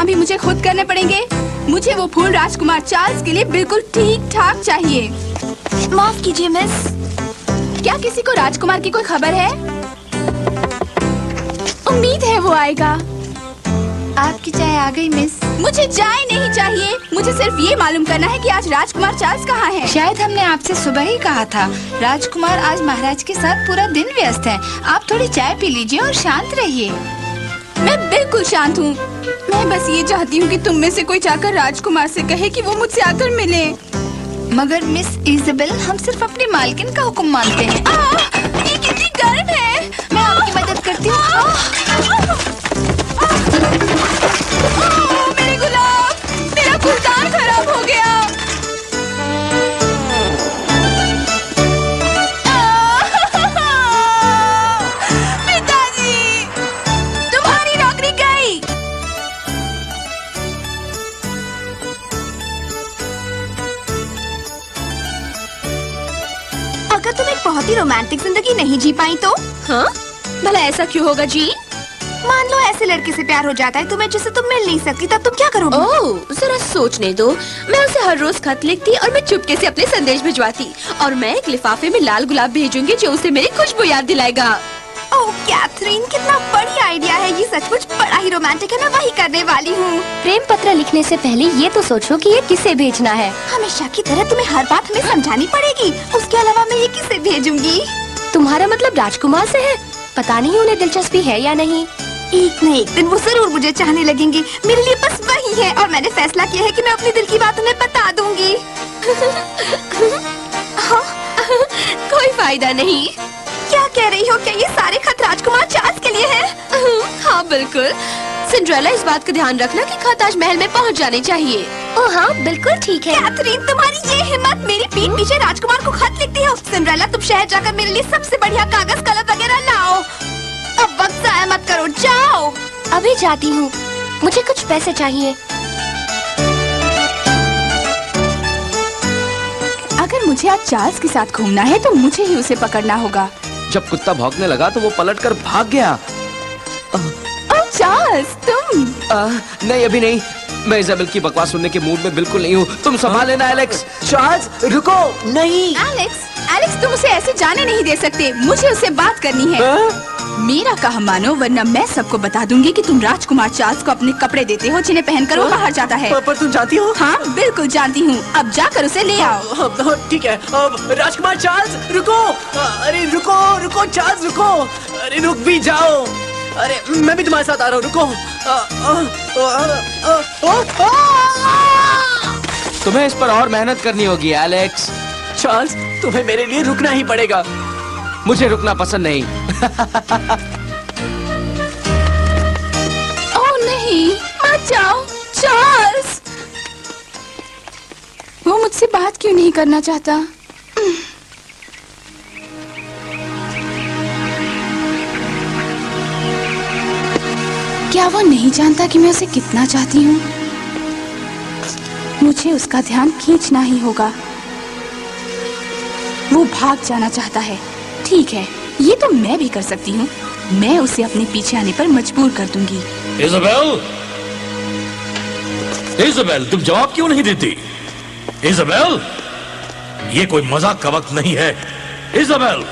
भी मुझे खुद करने पड़ेंगे। मुझे वो फूल राजकुमार चार्ल्स के लिए बिल्कुल ठीक ठाक चाहिए। माफ कीजिए मिस, क्या किसी को राजकुमार की कोई खबर है? उम्मीद है वो आएगा। आपकी चाय आ गई मिस। मुझे चाय नहीं चाहिए, मुझे सिर्फ ये मालूम करना है कि आज राजकुमार चार्ल्स कहाँ है। शायद हमने आपसे सुबह ही कहा था, राजकुमार आज महाराज के साथ पूरा दिन व्यस्त है। आप थोड़ी चाय पी लीजिए और शांत रहिए। मैं बिल्कुल शांत हूँ। मैं बस ये चाहती हूँ कि तुम में से कोई जाकर राजकुमार से कहे कि वो मुझसे आकर मिले। मगर मिस इज़ाबेल, हम सिर्फ अपनी मालकिन का हुक्म मानते हैं। ये कितनी गर्म है। मैं आपकी मदद करती हूँ। मेरे गुलाब, मेरा फूलदान खराब हो गया। पिताजी, तुम्हारी नौकरी गई। अगर तुम एक बहुत ही रोमांटिक जिंदगी नहीं जी पाई तो? हाँ? भला ऐसा क्यों होगा जी? मान लो ऐसे लड़के से प्यार हो जाता है तुम्हें जिससे तुम मिल नहीं सकती, तब तुम क्या करोगी? ओह, जरा सोचने दो। मैं उसे हर रोज खत लिखती और मैं चुपके से अपने संदेश भिजवाती और मैं एक लिफाफे में लाल गुलाब भेजूंगी जो उसे मेरी खुशबू याद दिलाएगा। ओह कैथरीन, कितना बढ़िया आइडिया है। ये सचमुच बड़ा ही रोमांटिक है। मैं वही करने वाली हूँ। प्रेम पत्र लिखने से पहले ये तो सोचो कि ये किसे भेजना है। हमेशा की तरह तुम्हें हर बात हमें समझानी पड़ेगी। उसके अलावा मैं ये किसे भेजूंगी? तुम्हारा मतलब राजकुमार से है? पता नहीं उन्हें दिलचस्पी है या नहीं। एक न एक दिन वो जरूर मुझे चाहने लगेंगे। मेरे लिए बस वही है और मैंने फैसला किया है कि मैं अपने दिल की बात उन्हें बता दूंगी। हाँ? कोई फायदा नहीं। क्या कह रही हो? क्या ये सारे खत राजकुमार चार्ल्स के लिए हैं? हाँ बिल्कुल। सिंड्रेला, इस बात का ध्यान रखना कि खत आज महल में पहुँच जाने चाहिए। ओह हाँ, बिल्कुल ठीक है। कैथरीन, तुम्हारी ये हिम्मत! मेरी पीठ पीछे राजकुमार को खत लिखती हो। सिंड्रेला, तुम शहर जाकर मेरे लिए सबसे बढ़िया कागज कलम वगैरह लाओ। अब वक्त जाया मत करो, जाओ। अभी जाती हूँ। मुझे कुछ पैसे चाहिए। अगर मुझे आज चार्ल्स के साथ घूमना है तो मुझे ही उसे पकड़ना होगा। जब कुत्ता भौंकने लगा तो वो पलटकर भाग गया। चार्ल्स, तुम? नहीं, अभी नहीं। मैं इज़ाबेल की बकवास सुनने के मूड में बिल्कुल नहीं हूँ। तुम संभाल लेना एलेक्स। चार्ल्स, रुको। नहीं। एलेक्स, तुम उसे ऐसे जाने नहीं दे सकते। मुझे उससे बात करनी है। मेरा कहा मानो, वरना मैं सबको बता दूंगी कि तुम राजकुमार चार्ल्स को अपने कपड़े देते हो जिन्हें पहनकर वो बाहर जाता है। पर तुम जानती हो? हाँ बिल्कुल जानती हूँ। अब जाकर उसे ले आओ। ठीक है। राजकुमार चार्ल्स, रुको। अरे रुको चार्ल्स, रुको। अरे रुक भी जाओ। अरे मैं भी तुम्हारे साथ आ रहा हूँ, रुको। तुम्हें इस पर और मेहनत करनी होगी एलेक्स। चार्ल्स, तुम्हें मेरे लिए रुकना ही पड़ेगा। मुझे रुकना पसंद नहीं। ओह नहीं, मत जाओ चार्ल्स। वो मुझसे बात क्यों नहीं करना चाहता? वो नहीं जानता कि मैं उसे कितना चाहती हूँ? मुझे उसका ध्यान खींचना ही होगा। वो भाग जाना चाहता है। ठीक है, ये तो मैं भी कर सकती हूँ। मैं उसे अपने पीछे आने पर मजबूर कर दूंगी। इज़ाबेल, इज़ाबेल, तुम जवाब क्यों नहीं देती? इज़ाबेल, ये कोई मजाक का वक्त नहीं है। इज़ाबेल,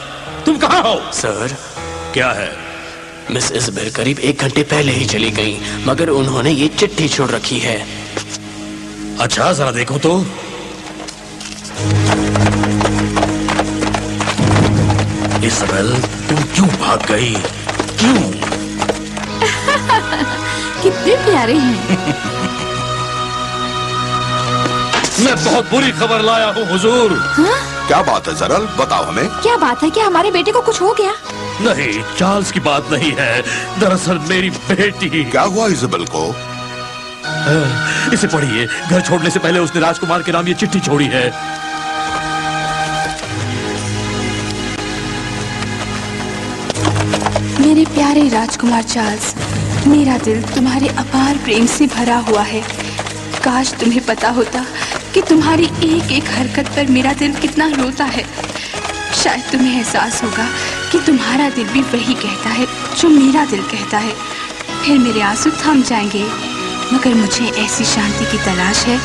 तुम कहाँ हो? सर, क्या है? मिस इज़ाबेल करीब 1 घंटे पहले ही चली गई, मगर उन्होंने ये चिट्ठी छोड़ रखी है। अच्छा, जरा देखो तो। इज़ाबेल, तुम क्यों भाग गई? क्यों? कितने प्यारे हैं। मैं बहुत बुरी खबर लाया हूँ हुजूर। क्या बात है जरल, बताओ हमें। क्या बात है? क्या हमारे बेटे को कुछ हो गया? नहीं, चार्ल्स की बात नहीं है। दरअसल मेरी बेटी। क्या हुआ इज़ाबेल को? इसे पढ़िए। घर छोड़ने से पहले उसने राजकुमार के नाम ये चिट्ठी छोड़ी है। मेरे प्यारे राजकुमार चार्ल्स, मेरा दिल तुम्हारे अपार प्रेम से भरा हुआ है। काश तुम्हें पता होता कि तुम्हारी एक एक हरकत पर मेरा दिल कितना रोता है। शायद तुम्हें एहसास होगा कि तुम्हारा दिल भी वही कहता है जो मेरा दिल कहता है। फिर मेरे आंसू थम जाएंगे, मगर मुझे ऐसी शांति की तलाश है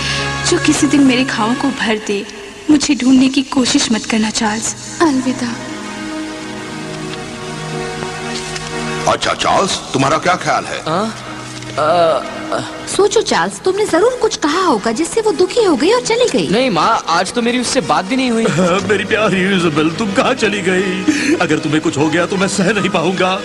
जो किसी दिन मेरे घावों को भर दे। मुझे ढूंढने की कोशिश मत करना चार्ल्स। अलविदा। अच्छा चार्ल्स, तुम्हारा क्या ख्याल है? सोचो चार्ल्स, तुमने जरूर कुछ कहा होगा जिससे वो दुखी हो गई और चली गई। नहीं माँ, आज तो मेरी उससे बात भी नहीं हुई। मेरी प्यारी इज़ाबेल, तुम कहाँ चली गई? अगर तुम्हें कुछ हो गया तो मैं सह नहीं पाऊंगा।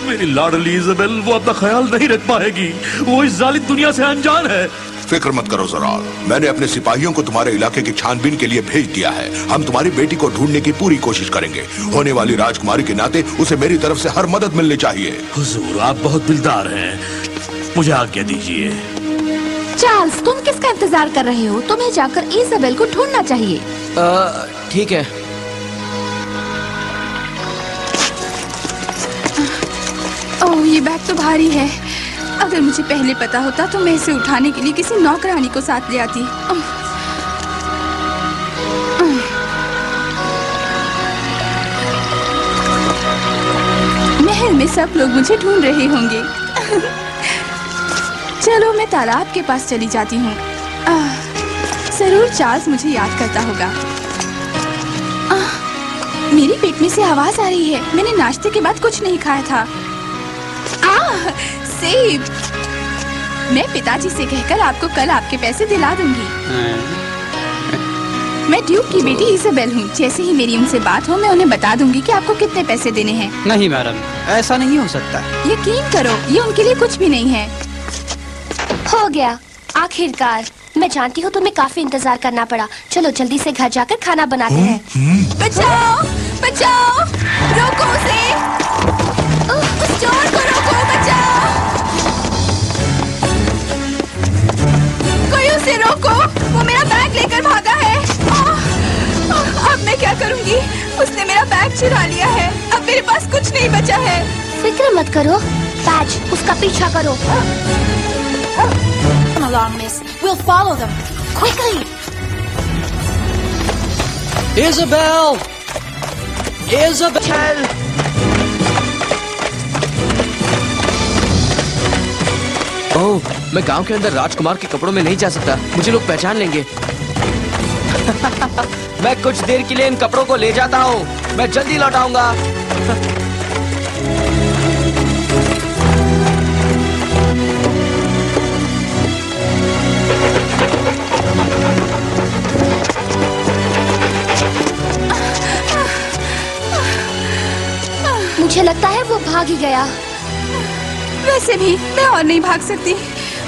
मेरी लाडली इज़ाबेल, वो अपना ख्याल नहीं रख पाएगी। वो इस जालिम दुनिया से अनजान है। फिक्र मत करो जराल, मैंने अपने सिपाहियों को तुम्हारे इलाके की छानबीन के लिए भेज दिया है। हम तुम्हारी बेटी को ढूंढने की पूरी कोशिश करेंगे। होने वाली राजकुमारी के नाते उसे मेरी तरफ से हर मदद मिलनी चाहिए। हुजूर, आप बहुत दिलदार हैं। मुझे आज्ञा दीजिए। चार्ल्स, तुम किसका इंतजार कर रहे हो? तुम्हें जाकर इज़ाबेल को ढूंढना चाहिए। ठीक है। ओह, ये बैग तो भारी है। अगर मुझे पहले पता होता तो मैं इसे उठाने के लिए किसी नौकरानी को साथ ले आती। महल में सब लोग मुझे ढूंढ रहे होंगे। चलो मैं तालाब के पास चली जाती हूँ। जरूर चार्ल्स मुझे याद करता होगा। मेरी पेट में से आवाज आ रही है। मैंने नाश्ते के बाद कुछ नहीं खाया था। सेब। मैं पिताजी से कहकर आपको कल आपके पैसे दिला दूंगी। मैं ड्यूक की बेटी इज़ाबेल हूँ। जैसे ही मेरी उनसे बात हो, मैं उन्हें बता दूंगी कि आपको कितने पैसे देने हैं। नहीं मैडम, ऐसा नहीं हो सकता। यकीन करो, ये उनके लिए कुछ भी नहीं है। हो गया, आखिरकार। मैं जानती हूँ तुम्हें काफी इंतजार करना पड़ा। चलो जल्दी से घर जाकर खाना बनाते हैं। बचाओ, बचाओ, रोको उसे। उस चोर को रोको, बचाओ। कोई उसे रोको, वो मेरा बैग लेकर भागा है। अब मैं क्या करूंगी? उसने मेरा बैग चुरा लिया है। अब मेरे पास कुछ नहीं बचा है। फिक्र मत करो, पैच, उसका पीछा करो। Along, miss. We'll follow them quickly. Isabel! Isabel! ओह, मैं गांव के अंदर राजकुमार के कपड़ों में नहीं जा सकता। मुझे लोग पहचान लेंगे। मैं कुछ देर के लिए इन कपड़ों को ले जाता हूँ। मैं जल्दी लौट आऊंगा। मुझे लगता है वो भाग ही गया। वैसे भी मैं और नहीं भाग सकती।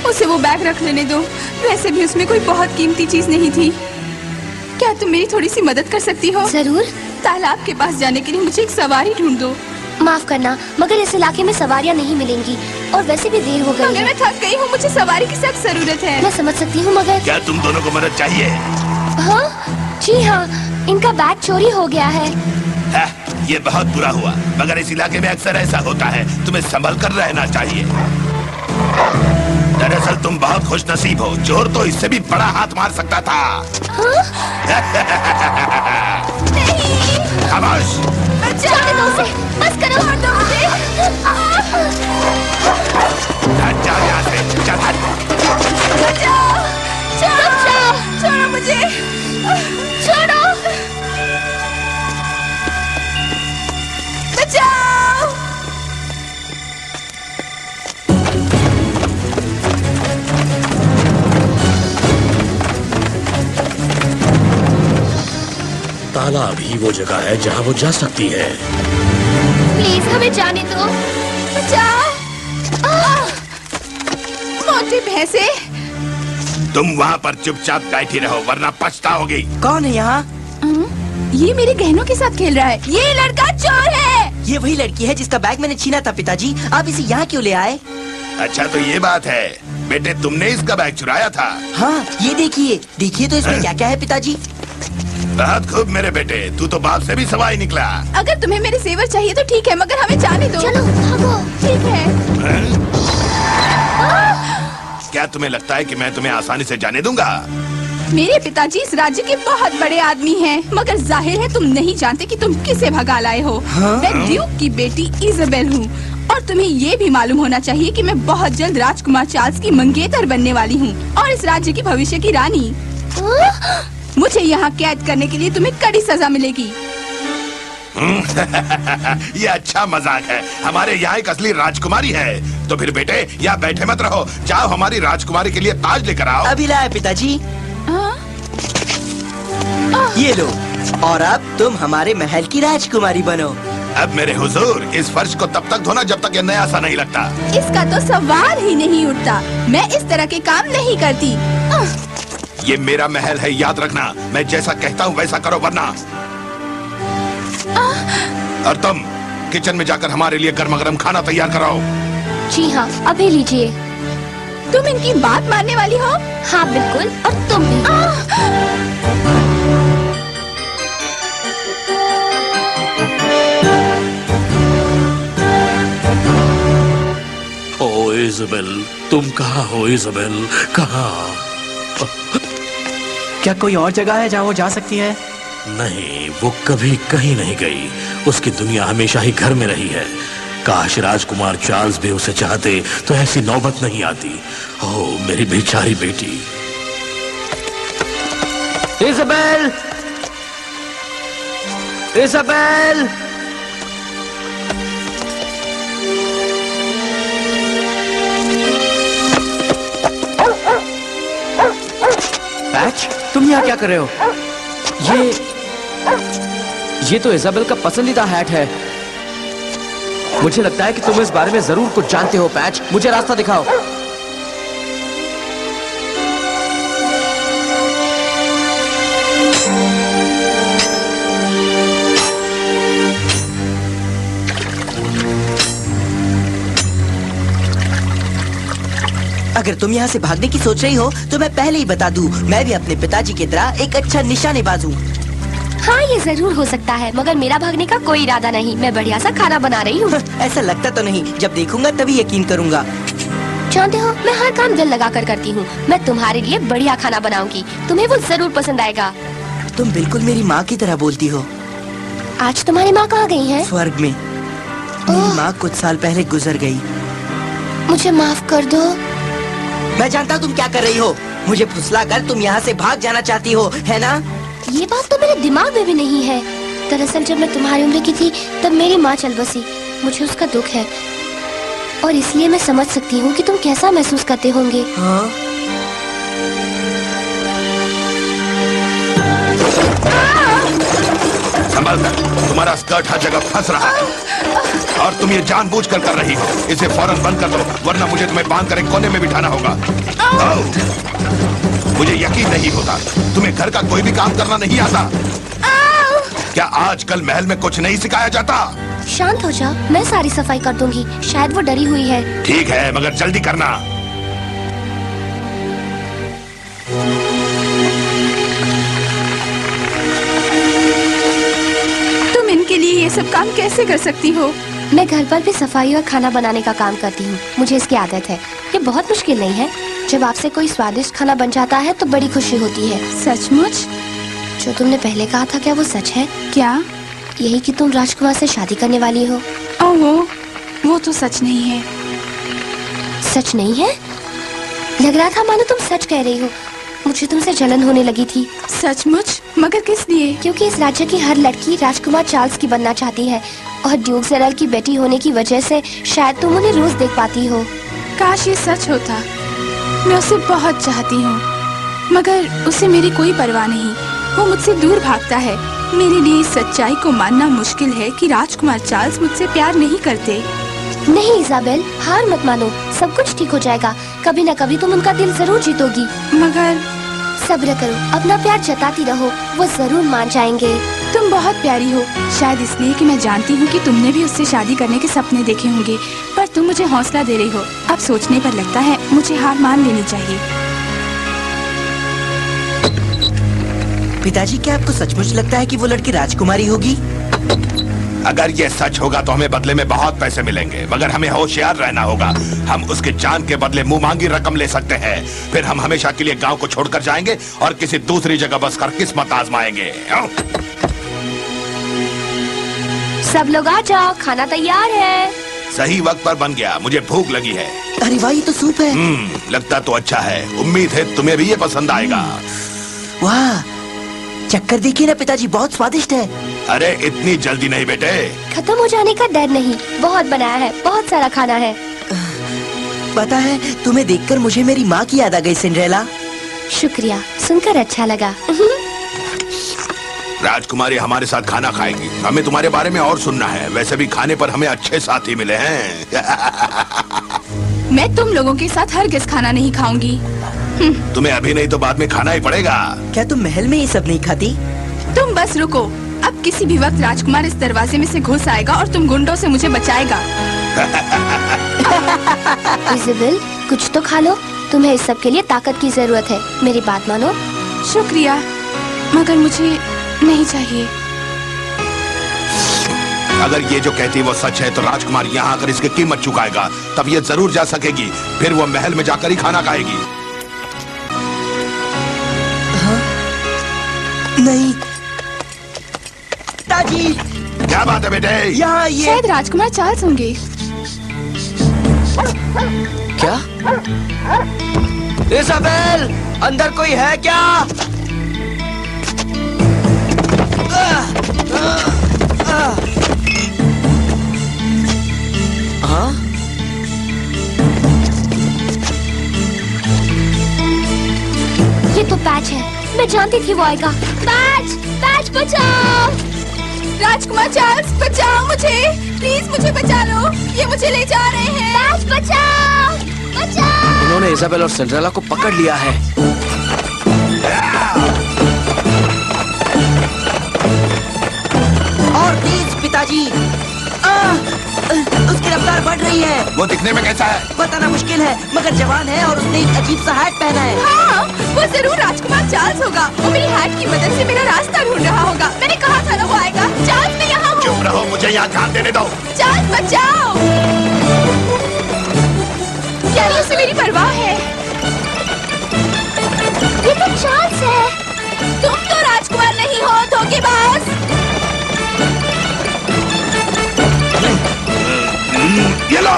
उसे वो बैग रख लेने दो। वैसे भी उसमें कोई बहुत कीमती चीज नहीं थी। क्या तुम मेरी थोड़ी सी मदद कर सकती हो? जरूर। तालाब के पास जाने के लिए मुझे एक सवारी ढूंढ दो। माफ करना, मगर इस इलाके में सवारियां नहीं मिलेंगी और वैसे भी देर हो गई मगर है। मैं थक गई हूँ। मुझे सवारी की सख्त जरूरत है। मैं समझ सकती हूँ, मगर क्या तुम दोनों को मदद चाहिए? हाँ जी हाँ, इनका बैग चोरी हो गया है। ये बहुत बुरा हुआ, मगर इस इलाके में अक्सर ऐसा होता है। तुम्हें संभल कर रहना चाहिए। दरअसल तुम बहुत खुश नसीब हो। चोर तो इससे भी बड़ा हाथ मार सकता था। खामोश। जाने दो उसे, बस करो। हट जाओ यहाँ से, चल हट। छोड़ो मुझे, छोड़ो। बचाओ। तालाब ही वो जगह है जहाँ वो जा सकती है। प्लीज हमें जाने दो। बचाओ। मोटी भैंसे। तुम वहाँ पर चुपचाप बैठी रहो वरना पछताओगी। कौन है यहाँ? ये मेरे गहनों के साथ खेल रहा है। ये लड़का चोर है। ये वही लड़की है जिसका बैग मैंने छीना था पिताजी। आप इसे यहाँ क्यों ले आए? अच्छा तो ये बात है बेटे, तुमने इसका बैग चुराया था। हाँ ये देखिए, देखिए तो इसमें क्या क्या है पिताजी। बहुत खूब मेरे बेटे, तू तो बाप से भी सवाई निकला। अगर तुम्हें मेरे सेवर चाहिए तो ठीक है, मगर हमें जाने दो। चलो भागो। ठीक है। क्या तुम्हें लगता है कि मैं तुम्हें आसानी से जाने दूंगा? मेरे पिताजी इस राज्य के बहुत बड़े आदमी हैं, मगर जाहिर है तुम नहीं जानते कि तुम किसे भगा लाए हो। मैं ड्यूक की बेटी इजाबेल हूँ और तुम्हें ये भी मालूम होना चाहिए कि मैं बहुत जल्द राजकुमार चार्ल्स की मंगेतर बनने वाली हूँ और इस राज्य की भविष्य की रानी। मुझे यहाँ कैद करने के लिए तुम्हें कड़ी सजा मिलेगी। ये अच्छा मजाक है। हमारे यहाँ एक असली राजकुमारी है। तो फिर बेटे यहाँ बैठे मत रहो, जाओ हमारी राजकुमारी के लिए ताज लेकर आओ। अभी लाया पिताजी। ये लो, और अब तुम हमारे महल की राजकुमारी बनो। अब मेरे हुजूर, इस फर्श को तब तक धोना जब तक ये नया सा नहीं लगता। इसका तो सवाल ही नहीं उठता। मैं इस तरह के काम नहीं करती। ये मेरा महल है, याद रखना। मैं जैसा कहता हूँ वैसा करो वरना। और तुम किचन में जाकर हमारे लिए गर्मा गर्म खाना तैयार कराओ। जी हाँ, अभी लीजिए। तुम इनकी बात मानने वाली हो? हाँ बिल्कुल, और तुम भी। ओ इज़ाबेल, तुम कहाँ हो इज़ाबेल? कहाँ? क्या कोई और जगह है जहाँ वो जा सकती है? नहीं, वो कभी कहीं नहीं गई। उसकी दुनिया हमेशा ही घर में रही है। काश राजकुमार चार्ल्स भी उसे चाहते तो ऐसी नौबत नहीं आती। ओह मेरी बेचारी बेटी। इज़ाबेल, इज़ाबेल, पैच, तुम यहाँ क्या कर रहे हो? ये तो इज़ाबेल का पसंदीदा हैट है। मुझे लगता है कि तुम इस बारे में जरूर कुछ जानते हो। पैच, मुझे रास्ता दिखाओ। अगर तुम यहाँ से भागने की सोच रही हो तो मैं पहले ही बता दूं, मैं भी अपने पिताजी की तरह एक अच्छा निशानेबाज हूँ। हाँ ये जरूर हो सकता है, मगर मेरा भागने का कोई इरादा नहीं। मैं बढ़िया सा खाना बना रही हूँ। ऐसा लगता तो नहीं, जब देखूंगा तभी यकीन करूंगा। जानते हो, मैं हर काम दिल लगा कर करती हूँ। मैं तुम्हारे लिए बढ़िया खाना बनाऊंगी, तुम्हें वो जरूर पसंद आएगा। तुम बिल्कुल मेरी माँ की तरह बोलती हो। आज तुम्हारी माँ कहाँ गई है? स्वर्ग में। मेरी माँ कुछ साल पहले गुजर गई। मुझे माफ कर दो। मैं जानता हूँ तुम क्या कर रही हो। मुझे फुसला कर तुम यहाँ से भाग जाना चाहती हो, है ना? ये बात तो मेरे दिमाग में भी नहीं है। दरअसल जब मैं तुम्हारी उम्र की थी तब मेरी माँ चल बसी। मुझे उसका दुख है और इसलिए मैं समझ सकती हूँ कि तुम कैसा महसूस करते होंगे। हाँ? संभल कर, तुम्हारा स्कर्ट हर जगह फंस रहा है और तुम ये जानबूझकर कर रही हो। इसे फौरन बंद कर दो वरना मुझे तुम्हें बांध कर एक कोने में बिठाना होगा। मुझे यकीन नहीं होता तुम्हें घर का कोई भी काम करना नहीं आता। क्या आजकल महल में कुछ नहीं सिखाया जाता? शांत हो जा, मैं सारी सफाई कर दूंगी। शायद वो डरी हुई है। ठीक है, मगर जल्दी करना। तुम इनके लिए ये सब काम कैसे कर सकती हो? मैं घर पर भी सफाई और खाना बनाने का काम करती हूँ। मुझे इसकी आदत है। ये बहुत मुश्किल नहीं है। जब आपसे कोई स्वादिष्ट खाना बन जाता है तो बड़ी खुशी होती है। सचमुच? जो तुमने पहले कहा था क्या वो सच है? क्या? यही कि तुम राजकुमार से शादी करने वाली हो। ओह, वो तो सच नहीं है। सच नहीं है? लग रहा था मानो तुम सच कह रही हो। मुझे तुमसे जलन होने लगी थी। सचमुच? मगर किस लिए? क्योंकि इस राज्य की हर लड़की राजकुमार चार्ल्स की बनना चाहती है और ड्यूक ज़ेरल की बेटी होने की वजह से शायद तुम उन्हें रोज देख पाती हो। काश ये सच होता। मैं उसे बहुत चाहती हूँ, मगर उसे मेरी कोई परवाह नहीं। वो मुझसे दूर भागता है। मेरे लिए इस सच्चाई को मानना मुश्किल है कि राजकुमार चार्ल्स मुझसे प्यार नहीं करते। नहीं इजाबेल, हार मत मानो, सब कुछ ठीक हो जाएगा। कभी न कभी तुम उनका दिल जरूर जीतोगी। मगर सब्र करो, अपना प्यार जताती रहो, वो जरूर मान जाएंगे। तुम बहुत प्यारी हो, शायद इसलिए कि मैं जानती हूँ कि तुमने भी उससे शादी करने के सपने देखे होंगे, पर तुम मुझे हौसला दे रही हो। अब सोचने पर लगता है मुझे हार मान लेनी चाहिए। पिताजी, क्या आपको सचमुच लगता है कि वो लड़की राजकुमारी होगी? अगर ये सच होगा तो हमें बदले में बहुत पैसे मिलेंगे, मगर हमें होशियार रहना होगा। हम उसके जान के बदले मुंह मांगी रकम ले सकते हैं। फिर हम हमेशा के लिए गांव को छोड़कर जाएंगे और किसी दूसरी जगह बसकर किस्मत आजमाएंगे। सब लोग आ जाओ, खाना तैयार है। सही वक्त पर बन गया, मुझे भूख लगी है। अरे वाह, ये तो सूप है। लगता तो अच्छा है। उम्मीद है तुम्हें भी ये पसंद आएगा। वाह, चक्कर देखिए ना पिताजी, बहुत स्वादिष्ट है। अरे इतनी जल्दी नहीं बेटे। खत्म हो जाने का डर नहीं, बहुत बनाया है, बहुत सारा खाना है। पता है, तुम्हें देखकर मुझे मेरी माँ की याद आ गई सिंड्रेला। शुक्रिया, सुनकर अच्छा लगा। राजकुमारी हमारे साथ खाना खाएगी। हमें तुम्हारे बारे में और सुनना है। वैसे भी खाने पर हमें अच्छे साथी मिले हैं। मैं तुम लोगों के साथ हरगिज़ खाना नहीं खाऊंगी। तुम्हें अभी नहीं तो बाद में खाना ही पड़ेगा। क्या तुम महल में ये सब नहीं खाती? तुम बस रुको, अब किसी भी वक्त राजकुमार इस दरवाजे में से घुस आएगा और तुम गुंडों से मुझे बचाएगा। इज़ाबेल, कुछ तो खा लो, तुम्हें इस सब के लिए ताकत की जरूरत है। मेरी बात मानो। शुक्रिया, मगर मुझे नहीं चाहिए। अगर ये जो कहती है वो सच है तो राजकुमार यहाँ आकर इसकी कीमत चुकाएगा, तब ये जरूर जा सकेगी। फिर वो महल में जाकर ही खाना खाएगी। नहीं पिताजी। क्या बात है बेटे? यहाँ ये शायद राजकुमार चार्ल्स होंगे। क्या? इज़ाबेल, अंदर कोई है क्या? हाँ? ये तो पैच है, मैं जानती थी वो आएगा। पैच, पैच बचाओ! राजकुमार चार्ल्स, बचाओ मुझे, प्लीज मुझे बचा लो, ये मुझे ले जा रहे हैं। पैच बचाओ, बचाओ! उन्होंने इज़ाबेल और सिंड्रेला को पकड़ लिया है। और तेज पिताजी। उसकी रफ्तार बढ़ रही है। वो दिखने में कैसा है? बताना मुश्किल है, मगर जवान है और उसने एक अजीब सा हैट पहना है। हाँ, वो जरूर राजकुमार चार्ल्स होगा। वो मेरी हैट की मदद से मेरा रास्ता ढूंढ रहा होगा। मैंने कहा था ना वो आएगा। चार्ल्स, मैं यहाँ हूँ। चुप रहो, मुझे यहाँ ध्यान देने दो। चार्ल्स, बचाओ! क्या उसे मेरी परवाह है? ये तो चार्ल्स है। तुम तो राजकुमार नहीं हो, धोखेबाज! ये लो।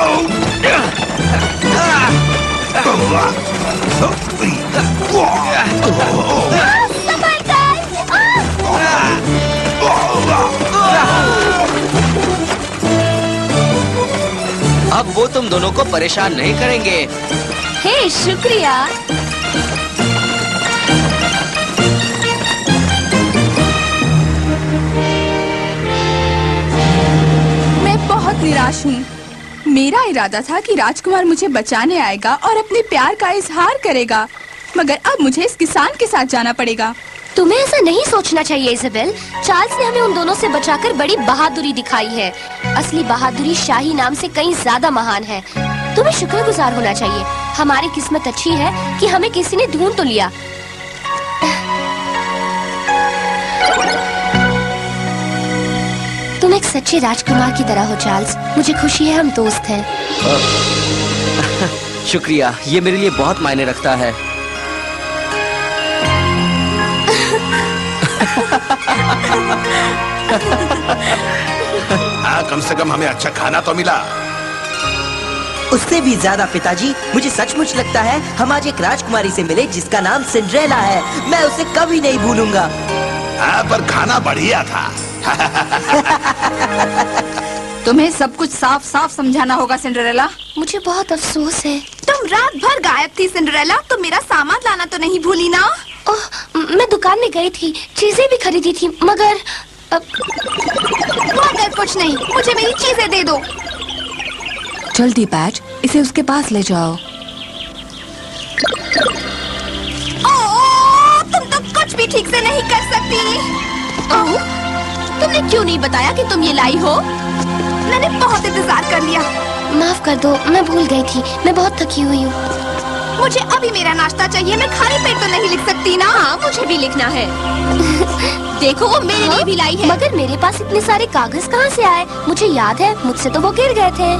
अब वो तुम दोनों को परेशान नहीं करेंगे। हे, शुक्रिया। मैं बहुत निराश हूँ। मेरा इरादा था कि राजकुमार मुझे बचाने आएगा और अपने प्यार का इजहार करेगा, मगर अब मुझे इस किसान के साथ जाना पड़ेगा। तुम्हें ऐसा नहीं सोचना चाहिए इज़ाबेल। चार्ल्स ने हमें उन दोनों से बचाकर बड़ी बहादुरी दिखाई है। असली बहादुरी शाही नाम से कहीं ज्यादा महान है। तुम्हें शुक्रगुजार होना चाहिए। हमारी किस्मत अच्छी है कि हमें किसी ने ढूंढ तो लिया। तुम एक सच्चे राजकुमार की तरह हो चार्ल्स। मुझे खुशी है हम दोस्त हैं। शुक्रिया, ये मेरे लिए बहुत मायने रखता है। हाँ, कम से कम हमें अच्छा खाना तो मिला। उससे भी ज्यादा पिताजी, मुझे सचमुच लगता है हम आज एक राजकुमारी से मिले जिसका नाम सिंड्रेला है। मैं उसे कभी नहीं भूलूंगा। हाँ, पर खाना बढ़िया था। तुम्हें सब कुछ साफ साफ समझाना होगा सिंड्रेला। मुझे बहुत अफसोस है। तुम रात भर गायब थी सिंड्रेला, तो मेरा सामान लाना तो नहीं भूली ना? ओह, मैं दुकान में गई थी, चीजें भी खरीदी थी, मगर कुछ नहीं, मुझे मेरी चीजें दे दो। जल्दी पैच, इसे उसके पास ले जाओ। तुम तो कुछ भी ठीक से नहीं कर सकती। तुमने क्यों नहीं बताया कि तुम ये लाई हो? मैंने बहुत इंतजार कर लिया। माफ कर दो, मैं भूल गई थी, मैं बहुत थकी हुई हूँ। मुझे अभी मेरा नाश्ता चाहिए, मैं खाली पेट तो नहीं लिख सकती ना। हाँ, मुझे भी लिखना है। देखो, वो मेरे लिए भी लाई है। मगर मेरे पास इतने सारे कागज कहाँ से आए? मुझे याद है, मुझसे तो वो गिर गए थे।